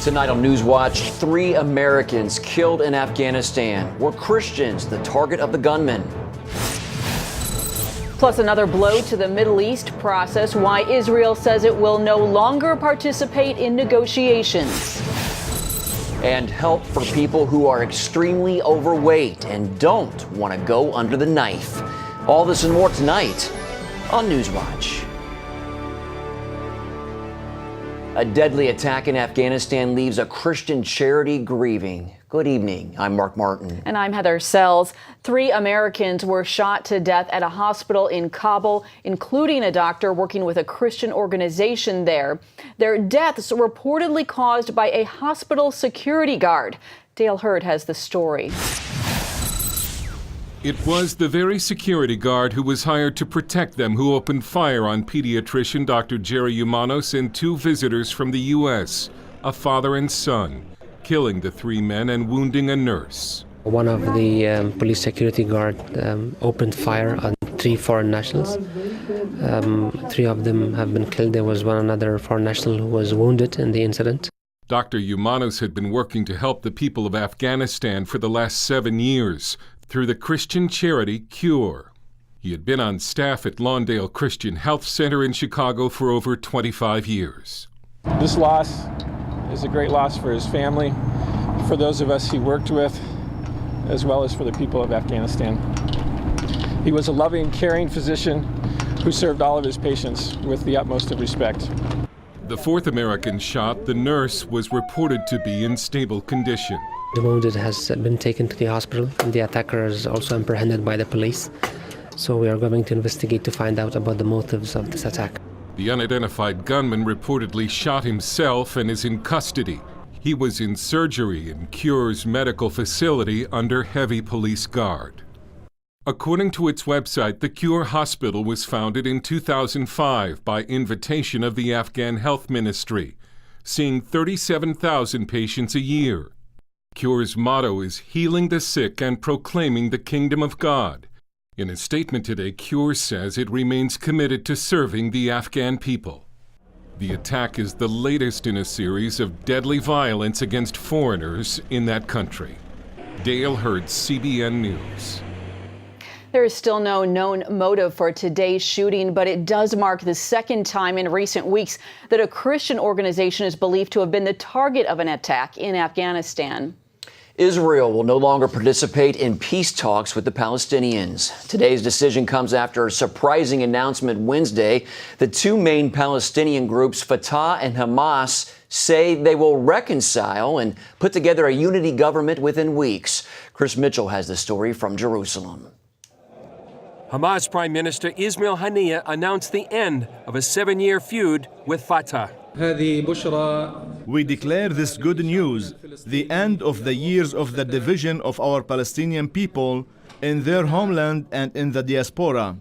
Tonight on NewsWatch, 3 Americans killed in Afghanistan. Were Christians the target of the gunman? Plus another blow to the Middle East process, why Israel says it will no longer participate in negotiations. And help for people who are extremely overweight and don't want to go under the knife. All this and more tonight on NewsWatch. A deadly attack in Afghanistan leaves a Christian charity grieving. Good evening. I'm Mark Martin. And I'm Heather Sells. 3 Americans were shot to death at a hospital in Kabul, including a doctor working with a Christian organization there. Their deaths reportedly caused by a hospital security guard. Dale Hurd has the story. It was the very security guard who was hired to protect them who opened fire on pediatrician Dr. Jerry Umanos and 2 visitors from the U.S., a father and son, killing the 3 men and wounding a nurse. One of the police security guard opened fire on 3 foreign nationals. 3 of them have been killed. There was another foreign national who was wounded in the incident. Dr. Umanos had been working to help the people of Afghanistan for the last 7 years through the Christian charity Cure. He had been on staff at Lawndale Christian Health Center in Chicago for over 25 years. This loss is a great loss for his family, for those of us he worked with, as well as for the people of Afghanistan. He was a loving, caring physician who served all of his patients with the utmost of respect. The 4th American shot, the nurse, was reported to be in stable condition. The wounded has been taken to the hospital, and the attacker is also apprehended by the police. So we are going to investigate to find out about the motives of this attack. The unidentified gunman reportedly shot himself and is in custody. He was in surgery in Cure's medical facility under heavy police guard. According to its website, the Cure Hospital was founded in 2005 by invitation of the Afghan Health Ministry, seeing 37,000 patients a year. Cure's motto is healing the sick and proclaiming the kingdom of God. In a statement today, Cure says it remains committed to serving the Afghan people. The attack is the latest in a series of deadly violence against foreigners in that country. Dale Hurd, CBN News. There is still no known motive for today's shooting, but it does mark the 2nd time in recent weeks that a Christian organization is believed to have been the target of an attack in Afghanistan. Israel will no longer participate in peace talks with the Palestinians. Today's decision comes after a surprising announcement Wednesday. The 2 main Palestinian groups, Fatah and Hamas, say they will reconcile and put together a unity government within weeks. Chris Mitchell has the story from Jerusalem. Hamas Prime Minister Ismail Haniyeh announced the end of a 7-year feud with Fatah. We declare this good news, the end of the years of the division of our Palestinian people in their homeland and in the diaspora.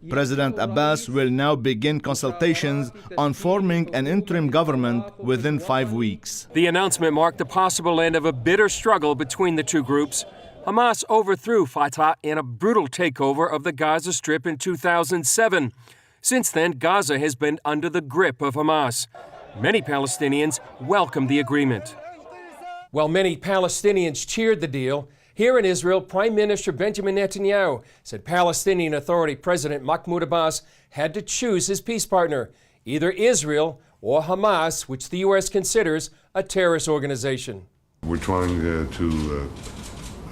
President Abbas will now begin consultations on forming an interim government within 5 weeks. The announcement marked the possible end of a bitter struggle between the 2 groups. Hamas overthrew Fatah in a brutal takeover of the Gaza Strip in 2007. Since then, Gaza has been under the grip of Hamas. Many Palestinians welcomed the agreement. While many Palestinians cheered the deal, here in Israel, Prime Minister Benjamin Netanyahu said Palestinian Authority President Mahmoud Abbas had to choose his peace partner, either Israel or Hamas, which the U.S. considers a terrorist organization. We're trying to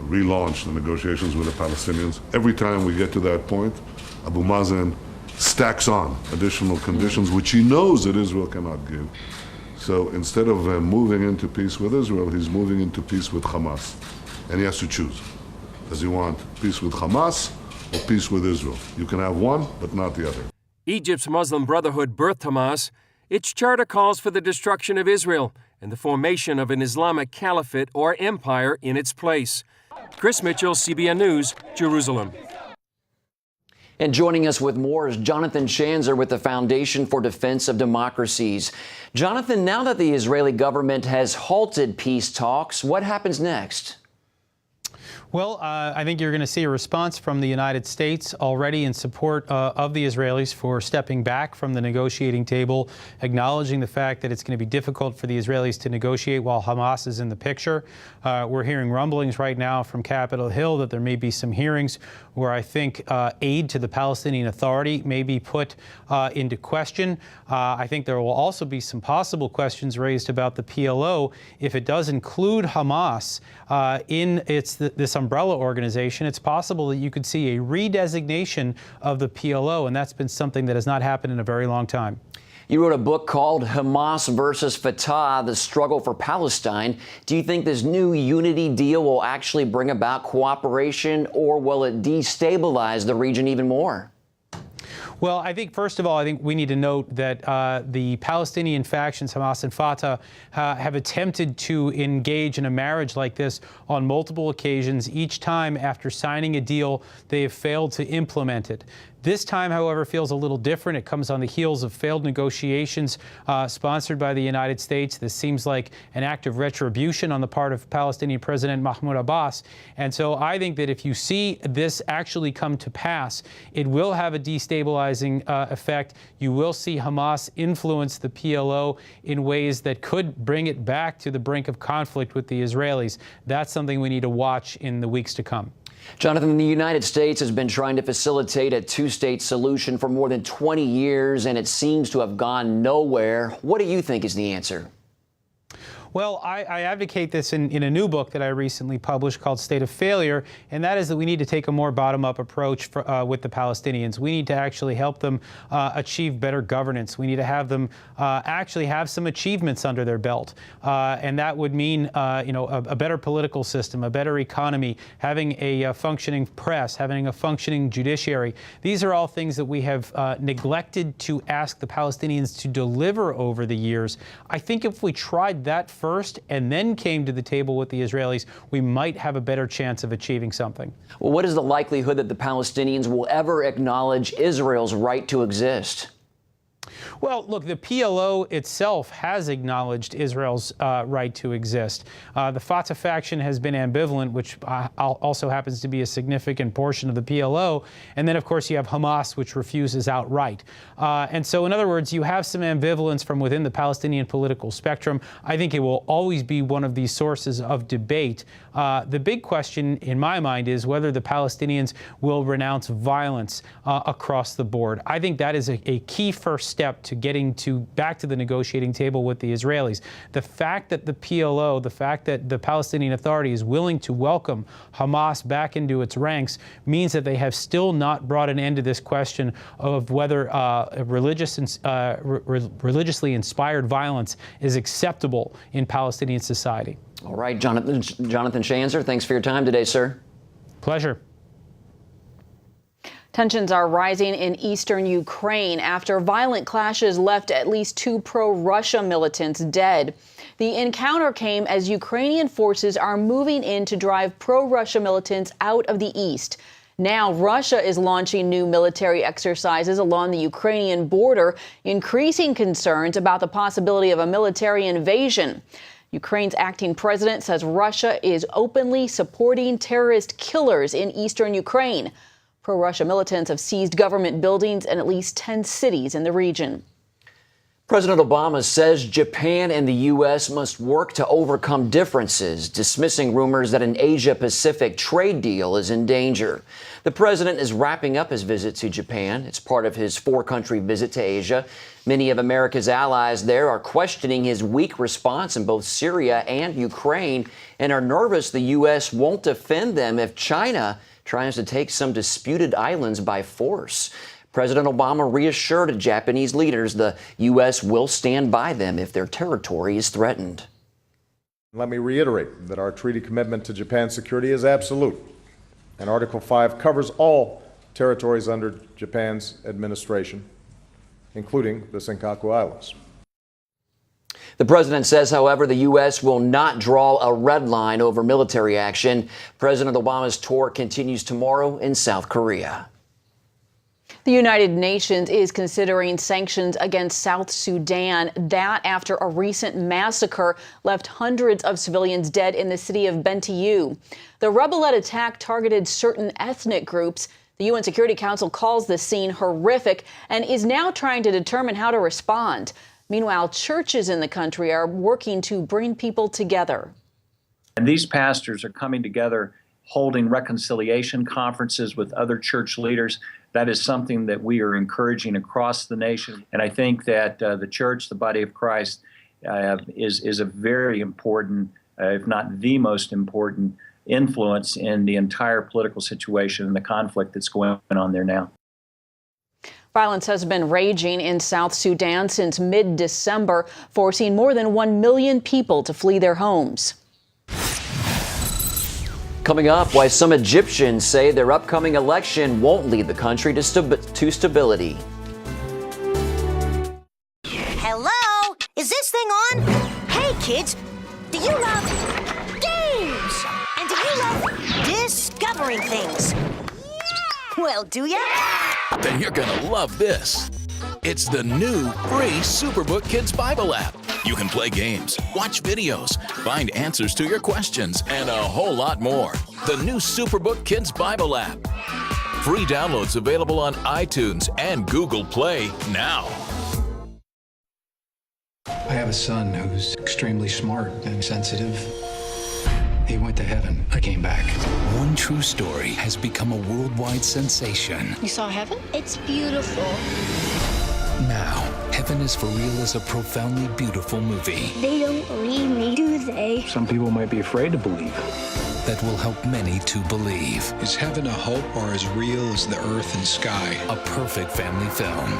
relaunch the negotiations with the Palestinians. Every time we get to that point, Abu Mazen stacks on additional conditions which he knows that Israel cannot give. So instead of moving into peace with Israel, he's moving into peace with Hamas. And he has to choose. Does he want peace with Hamas or peace with Israel? You can have one, but not the other. Egypt's Muslim Brotherhood birthed Hamas. Its charter calls for the destruction of Israel and the formation of an Islamic caliphate or empire in its place. Chris Mitchell, CBN News, Jerusalem. And joining us with more is Jonathan Schanzer with the Foundation for Defense of Democracies. Jonathan, now that the Israeli government has halted peace talks, what happens next? Well, I think you're going to see a response from the United States already in support of the Israelis for stepping back from the negotiating table, acknowledging the fact that it's going to be difficult for the Israelis to negotiate while Hamas is in the picture. We're hearing rumblings right now from Capitol Hill that there may be some hearings where I think aid to the Palestinian Authority may be put into question. I think there will also be some possible questions raised about the PLO if it does include Hamas in this umbrella organization. It's possible that you could see a redesignation of the PLO, and that's been something that has not happened in a very long time. You wrote a book called Hamas versus Fatah, The Struggle for Palestine. Do you think this new unity deal will actually bring about cooperation, or will it destabilize the region even more? Well, I think, first of all, I think we need to note that the Palestinian factions, Hamas and Fatah, have attempted to engage in a marriage like this on multiple occasions. Each time after signing a deal, they have failed to implement it. This time, however, feels a little different. It comes on the heels of failed negotiations sponsored by the United States. This seems like an act of retribution on the part of Palestinian President Mahmoud Abbas. And so I think that if you see this actually come to pass, it will have a destabilizing effect. You will see Hamas influence the PLO in ways that could bring it back to the brink of conflict with the Israelis. That's something we need to watch in the weeks to come. Jonathan, the United States has been trying to facilitate a two-state solution for more than 20 years, and it seems to have gone nowhere. What do you think is the answer? Well, I advocate this in a new book that I recently published called State of Failure, and that is that we need to take a more bottom-up approach with the Palestinians. We need to actually help them achieve better governance. We need to have them actually have some achievements under their belt, and that would mean a better political system, a better economy, having a functioning press, having a functioning judiciary. These are all things that we have neglected to ask the Palestinians to deliver over the years. I think if we tried that first and then came to the table with the Israelis, we might have a better chance of achieving something. Well, what is the likelihood that the Palestinians will ever acknowledge Israel's right to exist? Well, look, the PLO itself has acknowledged Israel's right to exist. The Fatah faction has been ambivalent, which also happens to be a significant portion of the PLO. And then, of course, you have Hamas, which refuses outright. And so, in other words, you have some ambivalence from within the Palestinian political spectrum. I think it will always be one of these sources of debate. The big question, in my mind, is whether the Palestinians will renounce violence across the board. I think that is a key first step to getting back to the negotiating table with the Israelis. The fact that the PLO, the fact that the Palestinian Authority is willing to welcome Hamas back into its ranks means that they have still not brought an end to this question of whether religiously inspired violence is acceptable in Palestinian society. All right, Jonathan Shanzer, thanks for your time today, sir. Pleasure. Tensions are rising in eastern Ukraine after violent clashes left at least 2 pro-Russia militants dead. The encounter came as Ukrainian forces are moving in to drive pro-Russia militants out of the east. Now Russia is launching new military exercises along the Ukrainian border, increasing concerns about the possibility of a military invasion. Ukraine's acting president says Russia is openly supporting terrorist killers in eastern Ukraine. Pro-Russia militants have seized government buildings in at least 10 cities in the region. President Obama says Japan and the U.S. must work to overcome differences, dismissing rumors that an Asia-Pacific trade deal is in danger. The president is wrapping up his visit to Japan. It's part of his 4-country visit to Asia. Many of America's allies there are questioning his weak response in both Syria and Ukraine and are nervous the U.S. won't defend them if China tries to take some disputed islands by force. President Obama reassured Japanese leaders the U.S. will stand by them if their territory is threatened. Let me reiterate that our treaty commitment to Japan's security is absolute, and Article 5 covers all territories under Japan's administration, including the Senkaku Islands. The president says, however, the U.S. will not draw a red line over military action. President Obama's tour continues tomorrow in South Korea. The United Nations is considering sanctions against South Sudan. That after a recent massacre left hundreds of civilians dead in the city of Bentiu. The rebel-led attack targeted certain ethnic groups. The UN Security Council calls the scene horrific and is now trying to determine how to respond. Meanwhile, churches in the country are working to bring people together. And these pastors are coming together, holding reconciliation conferences with other church leaders. That is something that we are encouraging across the nation. And I think that the church, the body of Christ, is a very important, if not the most important, influence in the entire political situation and the conflict that's going on there now. Violence has been raging in South Sudan since mid-December, forcing more than 1 million people to flee their homes. Coming up, why some Egyptians say their upcoming election won't lead the country to stability. Hello? Is this thing on? Hey, kids, do you love games? And do you love discovering things? Well, do ya? Then you're gonna love this. It's the new free Superbook Kids Bible app. You can play games, watch videos, find answers to your questions, and a whole lot more. The new Superbook Kids Bible app. Free downloads available on iTunes and Google Play now. I have a son who's extremely smart and sensitive. He went to heaven. I came back. One true story has become a worldwide sensation. You saw heaven? It's beautiful. Now, Heaven is for Real is a profoundly beautiful movie. They don't believe me, do they? Some people might be afraid to believe. That will help many to believe. Is heaven a hope or as real as the earth and sky? A perfect family film.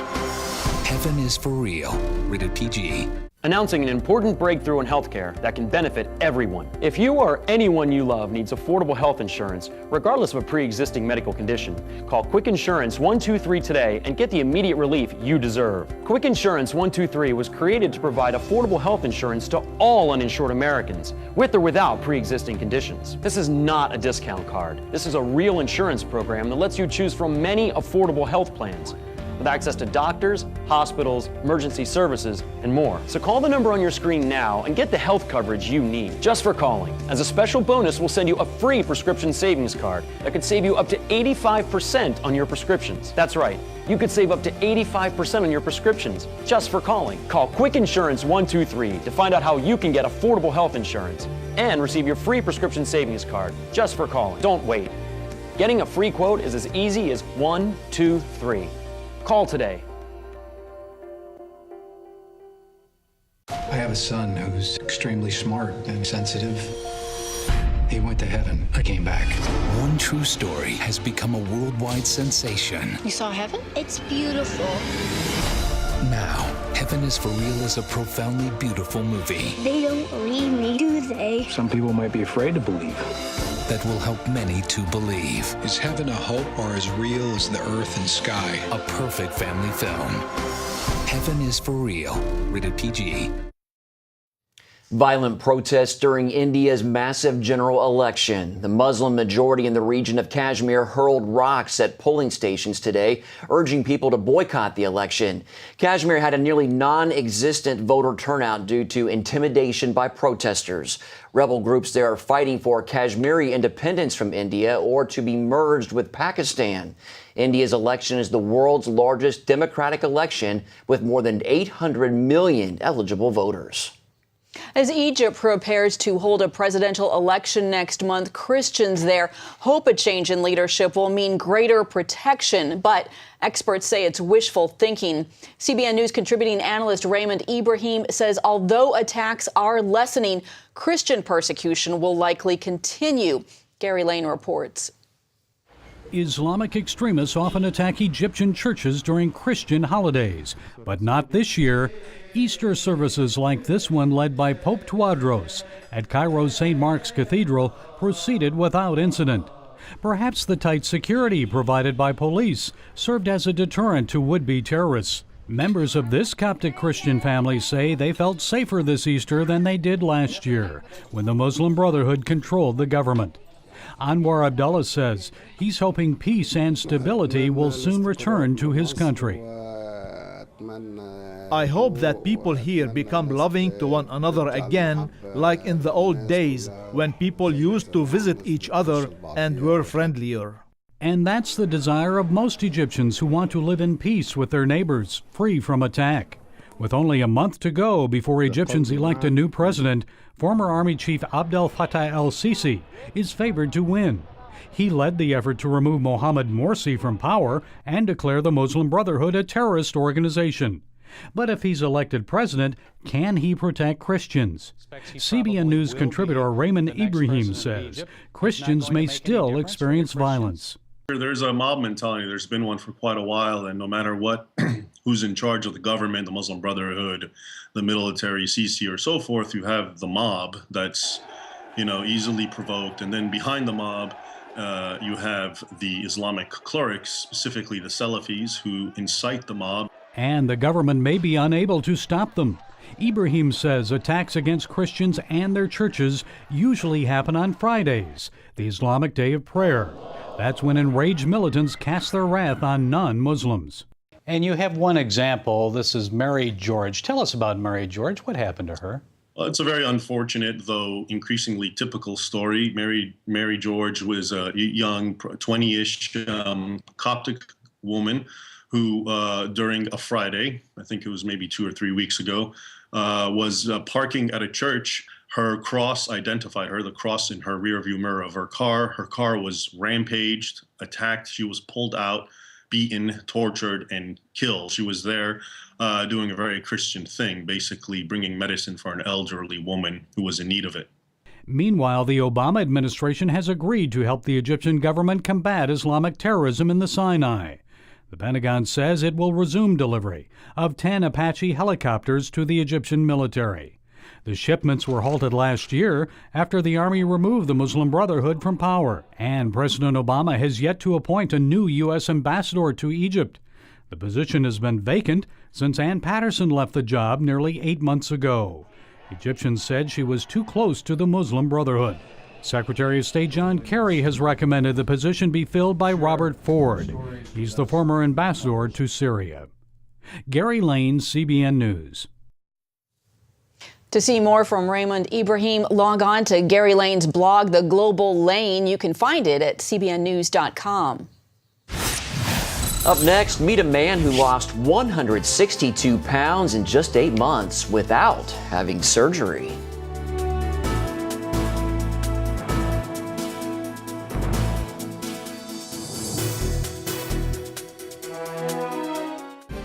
Heaven is for Real. Rated PG. Announcing an important breakthrough in healthcare that can benefit everyone. If you or anyone you love needs affordable health insurance, regardless of a pre-existing medical condition, call Quick Insurance 123 today and get the immediate relief you deserve. Quick Insurance 123 was created to provide affordable health insurance to all uninsured Americans, with or without pre-existing conditions. This is not a discount card. This is a real insurance program that lets you choose from many affordable health plans, with access to doctors, hospitals, emergency services, and more. So call the number on your screen now and get the health coverage you need just for calling. As a special bonus, we'll send you a free prescription savings card that could save you up to 85% on your prescriptions. That's right, you could save up to 85% on your prescriptions just for calling. Call Quick Insurance 123 to find out how you can get affordable health insurance and receive your free prescription savings card just for calling. Don't wait. Getting a free quote is as easy as 1, 2, 3. Call today. I have a son who's extremely smart and sensitive. He went to heaven. I came back. One true story has become a worldwide sensation. You saw heaven? It's beautiful. Now, Heaven is for Real is a profoundly beautiful movie. They don't believe me, do they? Some people might be afraid to believe. That will help many to believe. Is heaven a hope or as real as the earth and sky? A perfect family film. Heaven is for Real. Rated PG. Violent protests during India's massive general election. The Muslim majority in the region of Kashmir hurled rocks at polling stations today, urging people to boycott the election. Kashmir had a nearly non-existent voter turnout due to intimidation by protesters. Rebel groups there are fighting for Kashmiri independence from India or to be merged with Pakistan. India's election is the world's largest democratic election with more than 800 million eligible voters. As Egypt prepares to hold a presidential election next month, Christians there hope a change in leadership will mean greater protection, but experts say it's wishful thinking. CBN News contributing analyst Raymond Ibrahim says although attacks are lessening, Christian persecution will likely continue. Gary Lane reports. Islamic extremists often attack Egyptian churches during Christian holidays, but not this year. Easter services like this one, led by Pope Tewodros at Cairo's St. Mark's Cathedral, proceeded without incident. Perhaps the tight security provided by police served as a deterrent to would-be terrorists. Members of this Coptic Christian family say they felt safer this Easter than they did last year, when the Muslim Brotherhood controlled the government. Anwar Abdullah says he's hoping peace and stability will soon return to his country. I hope that people here become loving to one another again, like in the old days when people used to visit each other and were friendlier. And that's the desire of most Egyptians who want to live in peace with their neighbors, free from attack. With only a month to go before Egyptians elect a new president, former Army Chief Abdel Fattah el-Sisi is favored to win. He led the effort to remove Mohamed Morsi from power and declare the Muslim Brotherhood a terrorist organization. But if he's elected president, can he protect Christians? CBN News contributor Raymond Ibrahim says Christians may still experience violence. There's a mob mentality. There's been one for quite a while, and no matter what, who's in charge of the government, the Muslim Brotherhood, the military, Sisi, or so forth, you have the mob that's, easily provoked, and then behind the mob, you have the Islamic clerics, specifically the Salafis, who incite the mob. And the government may be unable to stop them. Ibrahim says attacks against Christians and their churches usually happen on Fridays, the Islamic day of prayer. That's when enraged militants cast their wrath on non-Muslims. And you have one example. This is Mary George. Tell us about Mary George. What happened to her? Well, it's a very unfortunate, though increasingly typical story. Mary George was a young, 20-ish Coptic woman who, during a Friday, I think it was maybe 2 or 3 weeks ago, was parking at a church. Her cross identified her, the cross in her rearview mirror of her car. Her car was rampaged, attacked. She was pulled out, beaten, tortured, and killed. She was there doing a very Christian thing, basically bringing medicine for an elderly woman who was in need of it. Meanwhile, the Obama administration has agreed to help the Egyptian government combat Islamic terrorism in the Sinai. The Pentagon says it will resume delivery of 10 Apache helicopters to the Egyptian military. The shipments were halted last year after the Army removed the Muslim Brotherhood from power, and President Obama has yet to appoint a new U.S. ambassador to Egypt. The position has been vacant since Ann Patterson left the job nearly 8 months ago. Egyptians said she was too close to the Muslim Brotherhood. Secretary of State John Kerry has recommended the position be filled by Robert Ford. He's the former ambassador to Syria. Gary Lane, CBN News. To see more from Raymond Ibrahim, log on to Gary Lane's blog, The Global Lane. You can find it at cbnnews.com. Up next, meet a man who lost 162 pounds in just 8 months without having surgery.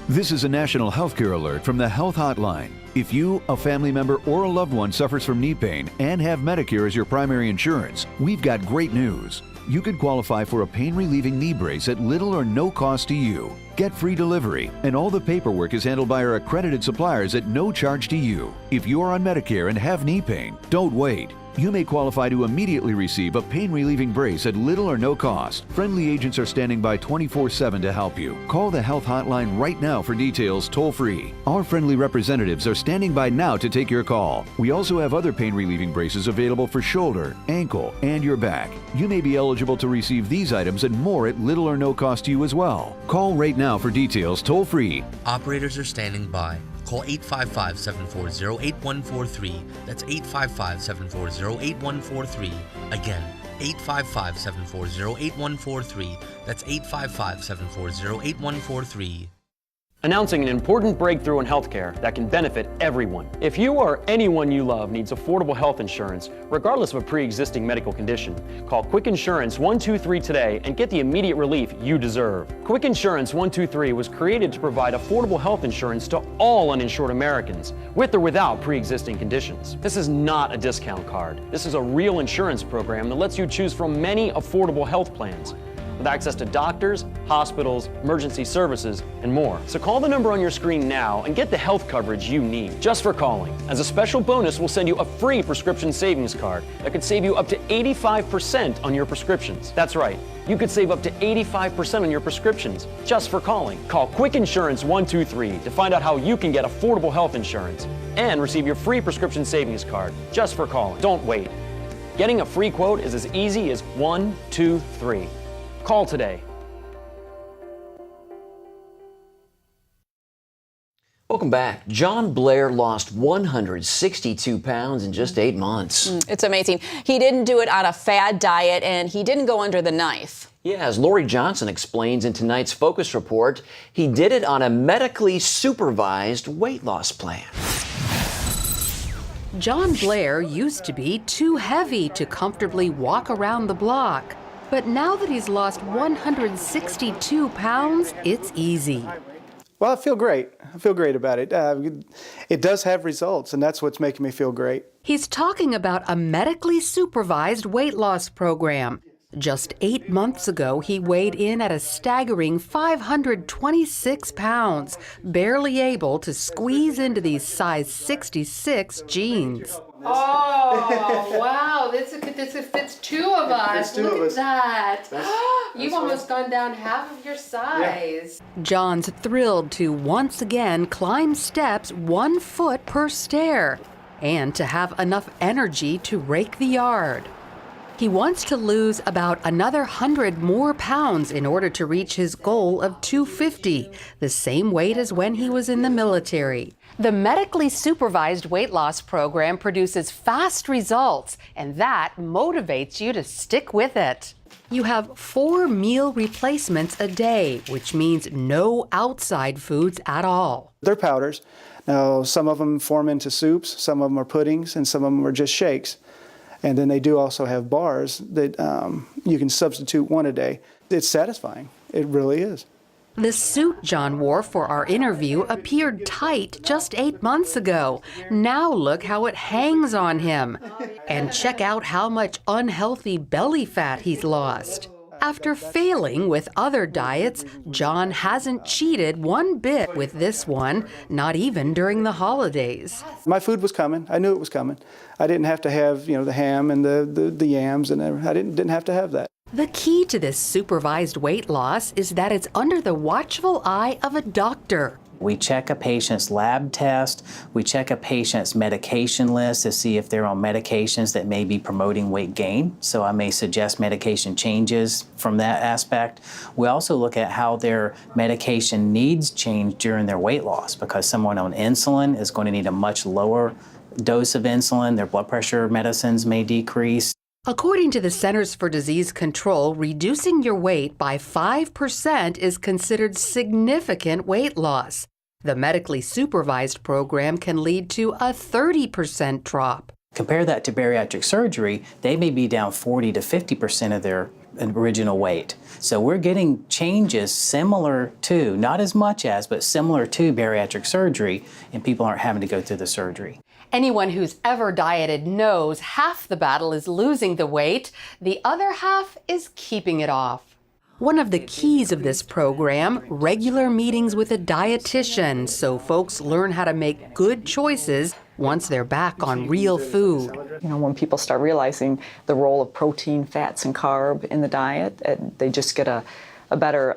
This is a national healthcare alert from the Health Hotline. If you, a family member, or a loved one suffers from knee pain and have Medicare as your primary insurance, we've got great news. You could qualify for a pain-relieving knee brace at little or no cost to you. Get free delivery, and all the paperwork is handled by our accredited suppliers at no charge to you. If you are on Medicare and have knee pain, don't wait. You may qualify to immediately receive a pain-relieving brace at little or no cost. Friendly agents are standing by 24/7 to help you. Call the Health Hotline right now for details toll-free. Our friendly representatives are standing by now to take your call. We also have other pain-relieving braces available for shoulder, ankle, and your back. You may be eligible to receive these items and more at little or no cost to you as well. Call right now for details toll-free. Operators are standing by. Call 855-740-8143. That's 855-740-8143. Again, 855-740-8143. That's 855-740-8143. Announcing an important breakthrough in healthcare that can benefit everyone. If you or anyone you love needs affordable health insurance, regardless of a pre-existing medical condition, call Quick Insurance 123 today and get the immediate relief you deserve. Quick Insurance 123 was created to provide affordable health insurance to all uninsured Americans, with or without pre-existing conditions. This is not a discount card. This is a real insurance program that lets you choose from many affordable health plans, with access to doctors, hospitals, emergency services, and more. So call the number on your screen now and get the health coverage you need just for calling. As a special bonus, we'll send you a free prescription savings card that could save you up to 85% on your prescriptions. That's right, you could save up to 85% on your prescriptions just for calling. Call Quick Insurance 123 to find out how you can get affordable health insurance and receive your free prescription savings card just for calling. Don't wait. Getting a free quote is as easy as 1, 2, 3. Call today. Welcome back. John Blair lost 162 pounds in just 8 months. It's amazing. He didn't do it on a fad diet, and he didn't go under the knife. Yeah, as Lori Johnson explains in tonight's Focus Report, he did it on a medically supervised weight loss plan. John Blair used to be too heavy to comfortably walk around the block. But now that he's lost 162 pounds, it's easy. Well, I feel great. I feel great about it. It does have results, and that's what's making me feel great. He's talking about a medically supervised weight loss program. Just 8 months ago, he weighed in at a staggering 526 pounds, barely able to squeeze into these size 66 jeans. Oh, wow, this fits two of us. Look at that. You've almost gone down half of your size. Yeah. John's thrilled to once again climb steps 1 foot per stair and to have enough energy to rake the yard. He wants to lose about another 100 more pounds in order to reach his goal of 250, the same weight as when he was in the military. The medically supervised weight loss program produces fast results, and that motivates you to stick with it. You have 4 meal replacements a day, which means no outside foods at all. They're powders. Now, some of them form into soups, some of them are puddings, and some of them are just shakes. And then they do also have bars that you can substitute one a day. It's satisfying. It really is. The suit John wore for our interview appeared tight just 8 months ago. Now look how it hangs on him. And check out how much unhealthy belly fat he's lost. After failing with other diets, John hasn't cheated one bit with this one, not even during the holidays. My food was coming. I knew it was coming. I didn't have to have, the ham and the yams, and I didn't have to have that. The key to this supervised weight loss is that it's under the watchful eye of a doctor. We check a patient's lab test. We check a patient's medication list to see if they're on medications that may be promoting weight gain. So I may suggest medication changes from that aspect. We also look at how their medication needs change during their weight loss, because someone on insulin is going to need a much lower dose of insulin. Their blood pressure medicines may decrease. According to the Centers for Disease Control, reducing your weight by 5% is considered significant weight loss. The medically supervised program can lead to a 30% drop. Compare that to bariatric surgery, they may be down 40 to 50% of their original weight. So we're getting changes similar to, not as much as, but similar to bariatric surgery, and people aren't having to go through the surgery. Anyone who's ever dieted knows half the battle is losing the weight, the other half is keeping it off. One of the keys of this program, regular meetings with a dietitian, so folks learn how to make good choices once they're back on real food. When people start realizing the role of protein, fats, and carb in the diet, they just get a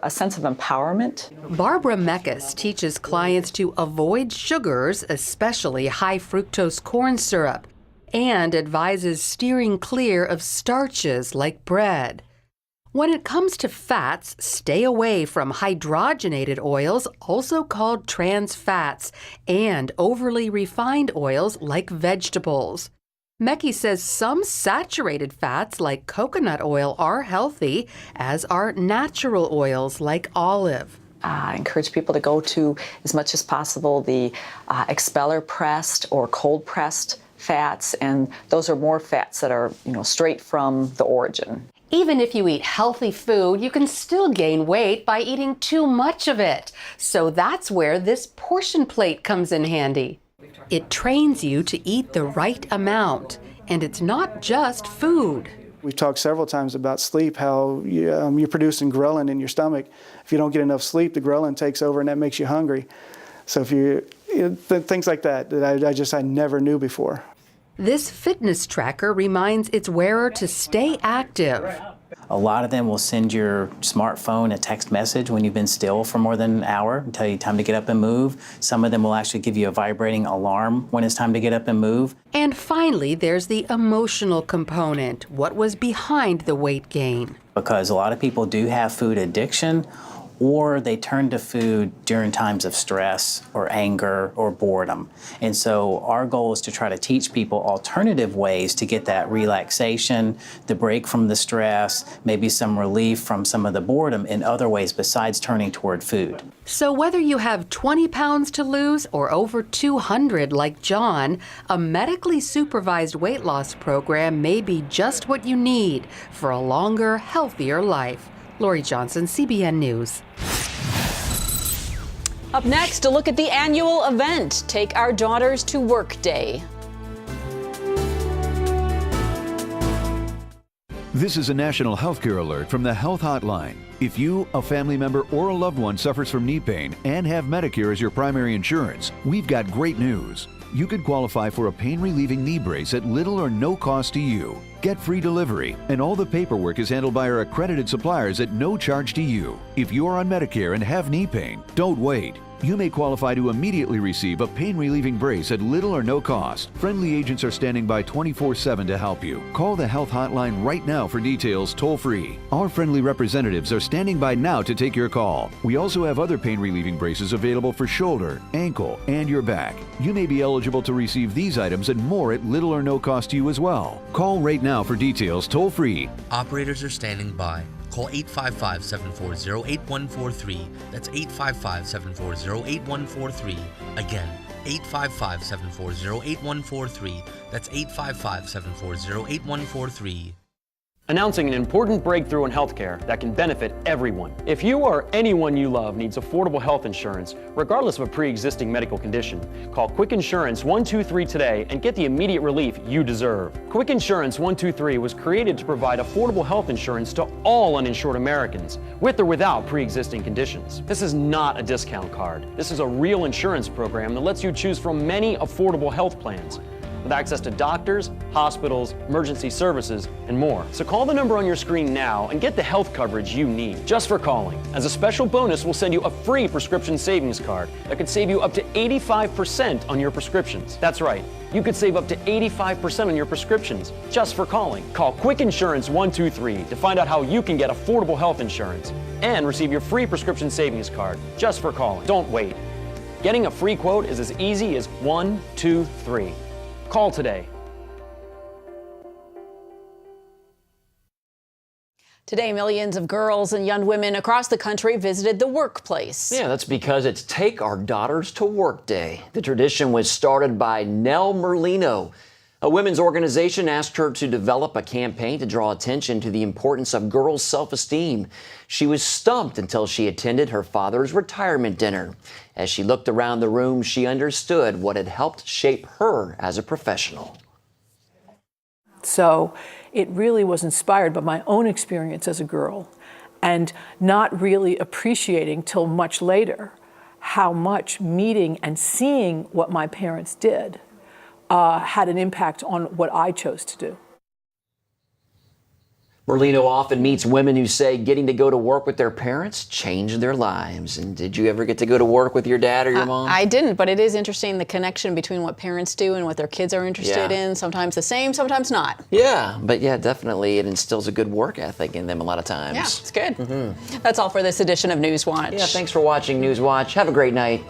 sense of empowerment. Barbara Meckes teaches clients to avoid sugars, especially high fructose corn syrup, and advises steering clear of starches like bread. When it comes to fats, stay away from hydrogenated oils, also called trans fats, and overly refined oils like vegetables. Meckes says some saturated fats like coconut oil are healthy, as are natural oils like olive. I encourage people to go to, as much as possible, the expeller pressed or cold pressed fats, and those are more fats that are, straight from the origin. Even if you eat healthy food, you can still gain weight by eating too much of it. So that's where this portion plate comes in handy. It trains you to eat the right amount, and it's not just food. We've talked several times about sleep, how you're producing ghrelin in your stomach. If you don't get enough sleep, the ghrelin takes over, and that makes you hungry. So things like that I never knew before. This fitness tracker reminds its wearer to stay active. A lot of them will send your smartphone a text message when you've been still for more than an hour and tell you time to get up and move. Some of them will actually give you a vibrating alarm when it's time to get up and move. And finally, there's the emotional component. What was behind the weight gain? Because a lot of people do have food addiction, or they turn to food during times of stress or anger or boredom. And so our goal is to try to teach people alternative ways to get that relaxation, the break from the stress, maybe some relief from some of the boredom in other ways besides turning toward food. So whether you have 20 pounds to lose or over 200 like John, a medically supervised weight loss program may be just what you need for a longer, healthier life. Lori Johnson, CBN News. Up next, a look at the annual event, Take Our Daughters to Work Day. This is a national healthcare alert from the Health Hotline. If you, a family member, or a loved one suffers from knee pain and have Medicare as your primary insurance, we've got great news. You could qualify for a pain-relieving knee brace at little or no cost to you. Get free delivery, and all the paperwork is handled by our accredited suppliers at no charge to you. If you're on Medicare and have knee pain, don't wait. You may qualify to immediately receive a pain-relieving brace at little or no cost. Friendly agents are standing by 24/7 to help you. Call the Health Hotline right now for details toll-free. Our friendly representatives are standing by now to take your call. We also have other pain-relieving braces available for shoulder, ankle, and your back. You may be eligible to receive these items and more at little or no cost to you as well. Call right now for details toll-free. Operators are standing by. Call 855-740-8143. That's 855-740-8143. Again, 855-740-8143. That's 855-740-8143. Announcing an important breakthrough in healthcare that can benefit everyone. If you or anyone you love needs affordable health insurance, regardless of a pre-existing medical condition, call Quick Insurance 123 today and get the immediate relief you deserve. Quick Insurance 123 was created to provide affordable health insurance to all uninsured Americans, with or without pre-existing conditions. This is not a discount card. This is a real insurance program that lets you choose from many affordable health plans, with access to doctors, hospitals, emergency services, and more. So call the number on your screen now and get the health coverage you need just for calling. As a special bonus, we'll send you a free prescription savings card that could save you up to 85% on your prescriptions. That's right, you could save up to 85% on your prescriptions just for calling. Call Quick Insurance 123 to find out how you can get affordable health insurance and receive your free prescription savings card just for calling. Don't wait. Getting a free quote is as easy as 1, 2, 3. Call today. Today, millions of girls and young women across the country visited the workplace. Yeah, that's because it's Take Our Daughters to Work Day. The tradition was started by Nell Merlino. A women's organization asked her to develop a campaign to draw attention to the importance of girls' self-esteem. She was stumped until she attended her father's retirement dinner. As she looked around the room, she understood what had helped shape her as a professional. So it really was inspired by my own experience as a girl and not really appreciating till much later how much meeting and seeing what my parents did had an impact on what I chose to do. Merlino often meets women who say getting to go to work with their parents changed their lives. And did you ever get to go to work with your dad or your mom? I didn't, but it is interesting the connection between what parents do and what their kids are interested in. Sometimes the same, sometimes not. Yeah, but yeah, definitely it instills a good work ethic in them a lot of times. Yeah, it's good. That's all for this edition of NewsWatch. Yeah, thanks for watching NewsWatch. Have a great night.